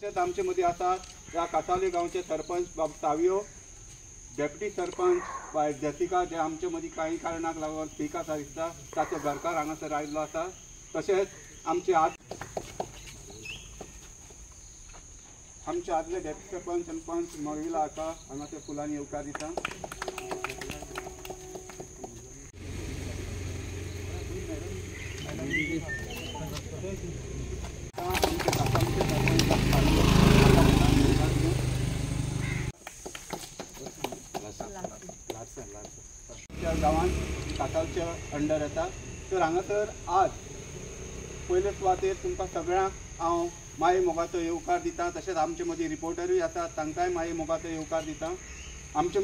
आमचे मदीं आसा ह्या कासावले गांवचे सरपंच बाब सावियो, डेप्युटी सरपंच बाय जसिका जे आमचे मदीं काही कारणाक लागून ठीक आसा दिसता, ताचो घरकार हांगासर आयिल्लो आसा. तशेंच आमचे आदले डेप्युटी सरपंच मविला आसा हांगासर फुलांनी येवकार दिता. गांवांत कासावच्या अंडर येता. तर हांगासर आज पयले सुवातेर तुमकां सगळ्यांक हांव माये मोगाचो येवकार दिता. तशेंच आमचे मदीं रिपोर्टरूय आसात, तांकांय माये मोगाचो येवकार दिता. आमचे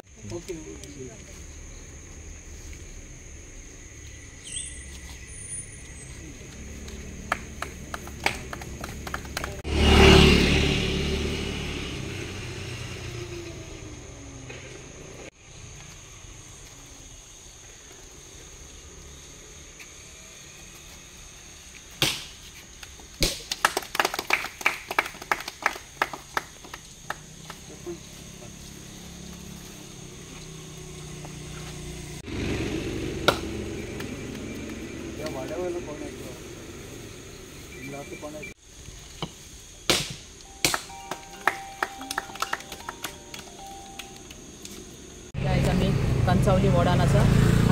आयज आमी कांसावली वॉर्डान आसा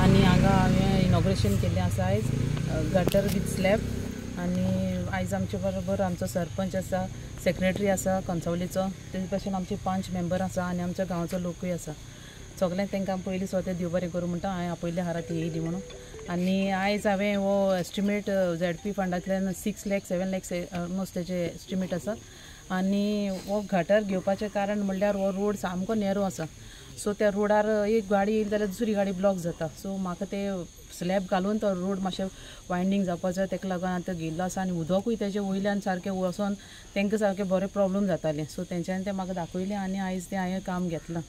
आनी हांगा हांवें इनॉग्रेशन केल्लें आसा. आयज गटर विथ स्लॅब आनी आयज आमचे बरोबर आमचो सरपंच आसा, सेक्रेटरी आसा कांसावलीचो, ते भाशेन आमचे 5 मेंबर आसा आनी आमच्या गांवचो लोकूय आसा. सगळ्यांक तांकां पयलीं स्वता देव बरें करूं म्हणटा. हांवें आपयले हारात येयली म्हणून. आनी आयज हांवें हो estimate ZP फंडांतल्यान 6 lakh 7 lakh almost तेजे एस्टिमेट आसा. आनी हो गटर घेवपाचें कारण म्हणल्यार हो रोड सामको नॅरो आसा. सो त्या रोडार एक गाडी येयली जाल्यार दुसरी गाडी ब्लॉक जाता. सो म्हाका ते स्लॅब घालून तो रोड मातशें वायंडींग जावपा जाय, ताका लागून आतां गेल्लो आसा. आनी उदकूय तेजे वयल्यान सारकें वचोन तांकां सारकें बरें प्रॉब्लम जातालें. सो तेंच्यांनी तें म्हाका दाखयलें आनी आयज तें हांवें काम घेतलां.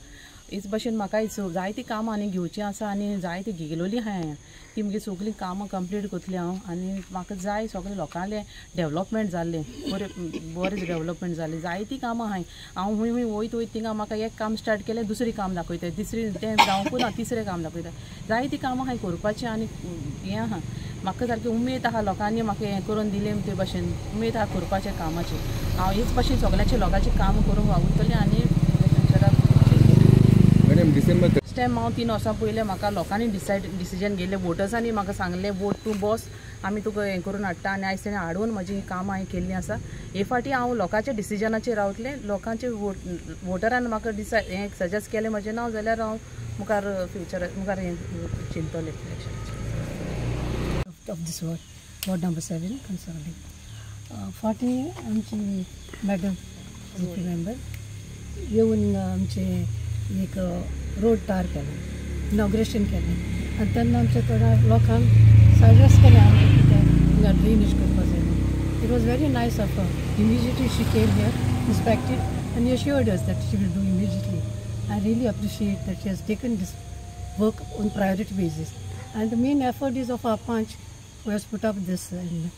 हेच भशेन म्हाका जायतीं कामां आनी घेवचीं आसा आनी जायतीं गेलोलीं आहाय हांवें. ती म्हजी सगळीं कामां कंप्लीट करतलीं हांव. आनी म्हाका जाय सगळें लोकांलें डेवलॉपमेंट जाल्लें, बरें डेवलॉपमेंट जालें. जायतीं कामां आहाय. हांव हूंय वयत थिंगा म्हाका एक काम स्टार्ट केलें, दुसरें काम दाखयता, तें जावंकू ना, तिसरें काम दाखयता. जायतीं कामां आहाय करपाचीं आनी हें आहा. म्हाका सारकी उमेद आहा लोकांनी म्हाका हें करून दिलें ते भशेन उमेद आहा करपाचें कामाची. हांव हेच भशेन सगळ्यांचें लोकांचें काम करूंक वावुरतलें. आनी नेक्स्ट टायम हांव 3 वर्सां पयलें म्हाका लोकांनी डिसिजन घेतलें, वोटर्सांनी म्हाका सांगलें वोट टू बॉस, आमी तुका हें करून हाडटा. आनी आयज तेणें हाडून म्हजी कामां हांवें केल्लीं आसा. हे फाटी हांव लोकांच्या डिसिजनाचेर रावतलें. लोकांचे वोटरान म्हाका हें सजेस्ट केलें म्हजें नांव जाल्यार हांव मुखार मुखार हें चिंततलें ऑफ दिस वॉर्ड नंबर 7 कांसावली. फाटी आमची मॅडम GP मेंबर येवन आमचे एक रोड टार केलें, इनॉग्रेशन केलें. आनी तेन्ना आमच्या थोड्या लोकांक सजेस्ट केलें आमकां कितें हिंगा ड्रेनेज करपा जाय म्हणून. It was very nice of her. Immediately she came here, inspected आनी assured us that she will do immediately. I really appreciate that she has taken this work on priority basis. And the main effort is of our Panch, who has put up this and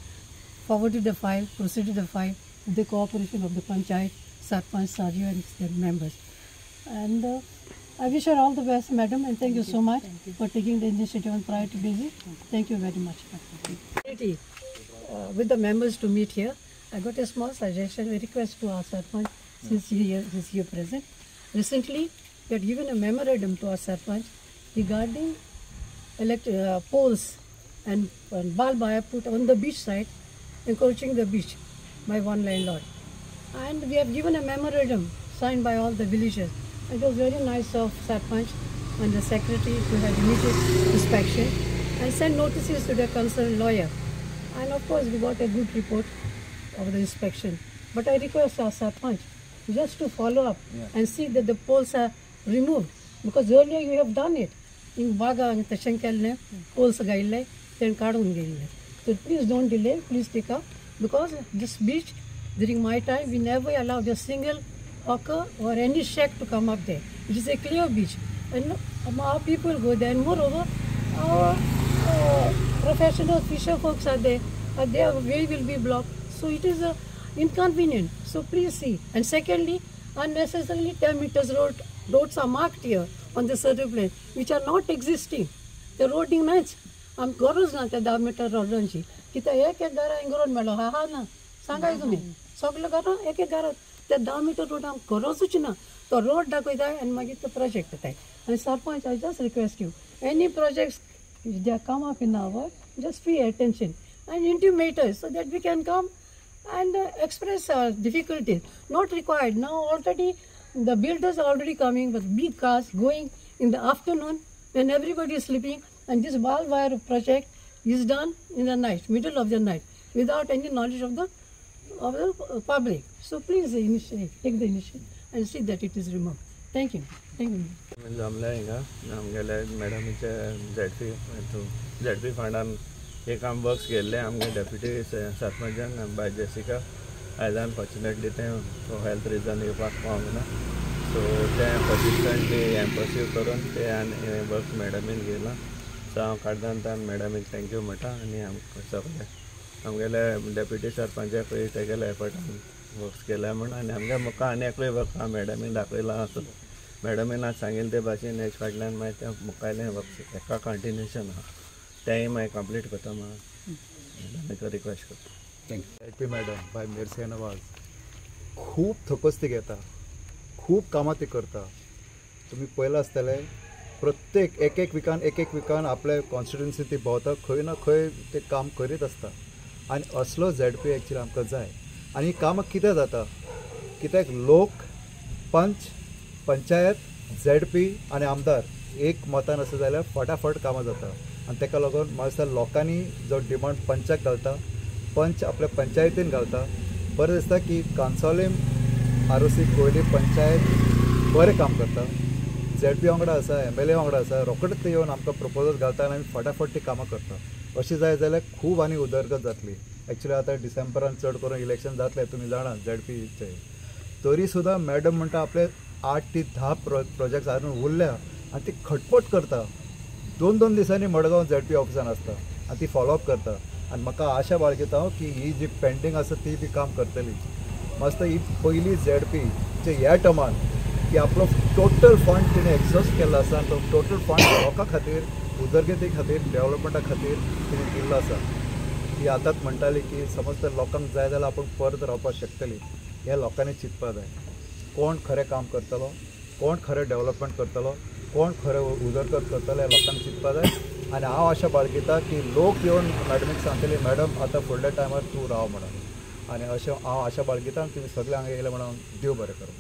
forwarded the file, proceeded the file with the cooperation of the Panchayat, Sarpanch, Sadio and their members. And I wish her all the best, madam, and thank you so much for taking the initiative on priority basis. Thank you very much. With the members to meet here, I got a small suggestion, a request to our Sarpanch, since he is here present. Recently, we had given a memorandum to our Sarpanch regarding poles and bulb I have put on the beach side, encroaching the beach by one landlord. And we have given a memorandum signed by all the villagers. It was very nice of Sarpanch and the secretary to have immediate inspection and send notices to the concerned lawyer. And of course, we got a good report of the inspection. But I request our Sarpanch just to follow up and see that the poles are removed, because earlier you have done it. In Baga and Tashankelne, poles gaile, then Kadun gaile. So please don't delay, please take up, because this beach, during my time, we never allowed a single hawker or any shack to come up there. It is a clear beach, and our people go there. And moreover, our professional fisher folks are there. Their way will be blocked, so it is inconvenient. So please see. And secondly, unnecessarily 10 meters roads are marked here on the survey plan, which are not existing. The roading नाहीच. गरज ना त्या 10 metre रोडांची. कित्याक एक घरा इंगरोड मेळ्ळो हा ना सांगाय तुम्ही सगळे घरां एक घरात त्या 10 मीटर रोड आमकां गरजूच ना. तो रोड दाखयताय आनी मागीर तो प्रोजेक्ट येताय. आनी sarpanch I just request you any projects they are come up in our just pay attention and intimate us so that we can come and express our difficulties. Not required now. Already the builders are already coming with big cars going in the afternoon when everybody is sleeping, and this ball wire project is done in the night, middle of the night, without any knowledge of the public. So please take the initiative and see that it is removed. Thank you. Thank you. जमल्या हिंगा आमगेले मॅडमीचे ZP फंडान एक आम works केल्ले आमगे deputy सरपंचान bye Jessica आयज unfortunately ते health region येवपाक पावंक ना. सो ते पर्सिस्टंटली एम्पसीव करून ते आनी वर्क्स मॅडमीन गेला. सो हांव काडदान मॅडमीक थँक्यू म्हणटा आनी आमकां सगळे आमगेले डेप्युटी सरपंचाकूय तेगेले एफर्टान वर्क्स केल्या म्हण आनी आमगे म्हाका आनी एकूय वर्क हांव मॅडमीन दाखयलां आसूं. मॅडमीन आज सांगिल्ले ते भाशेन हेज फाटल्यान मागीर तें मुखायलें वर्क्स एका कंटिन्युएशन आहा तेंय मागीर कंप्लीट करता म्हणून मॅडमीक रिक्वेस्ट करता. थँक्यू. मॅडम बाय मेर्सी नवाज खूब थकोस ती घेता, खूब कामां ती करता. तुमी पळयलां आसतलें प्रत्येक एक विकान आपल्या कॉन्स्टिट्युन्सी ती भोंवता, खंय ना खंय ते काम करीत आसता. आनी असलो झेडपी एक्चुली आमकां जाय. आनी ही कामां कितें जाता कित्याक लोक पंचायत झेडपी आनी आमदार एक मतान आसा जाल्यार फटाफट कामां जाता. आनी ताका लागून म्हाका दिसता लोकांनी जो डिमांड पंचाक घालता, पंच आपल्या पंचायतीन घालता. बरें दिसता की कांसावलीम ROC कोयली पंचायत बरें काम करता. झेडपी वांगडा आसा, MLA वांगडा आसा, रोखडेच ते येवन आमकां प्रपोजल घालता आनी आमी फटाफट ती कामां करता. अशी जाय जाल्यार खूब आनी उदरगत जातली. एक्चुली आतां डिसेंबरान चड करून इलेक्शन जातलें तुमी जाणा झेडपीचे. तरी सुद्दां मॅडम म्हणटा आपले 8 ते 10 प्रोजेक्ट्स आजून उरल्या आनी ती खटपट करता. 2-2 दिसांनी मडगांव झेडपी ऑफिसान आसता आनी ती फॉलोअप करता. आनी म्हाका आशा बाळगिता की ही जी पेंडींग आसा ती बी काम करतली. मस्त ही पयली झेडपीचे ह्या टर्मान की आपलो टोटल फंड तिणें एक्झॉस्ट केल्लो आसा आनी तो टोटल फंड लोकां खातीर उदरगती खातीर डेव्हलपमेंटा खातीर तिणें दिल्लो आसा. ती आतांच म्हणटाली की समज तर लोकांक जाय जाल्यार आपूण परत रावपाक शकतली. हे लोकांनी चिंतपाक जाय कोण खरें काम करतलो, कोण खरें डेव्हलपमेंट करतलो, कोण खरें उदरगत करतलो हे लोकांक चिंतपाक जाय. आनी हांव आशा बाळगिता की लोक येवन मॅडमीक सांगतले मॅडम आतां फुडल्या टायमार तूं राव म्हणून. आनी अशें हांव आशा बाळगिता आनी तुमी सगळे हांगा येयले म्हणून देव बरें करूं.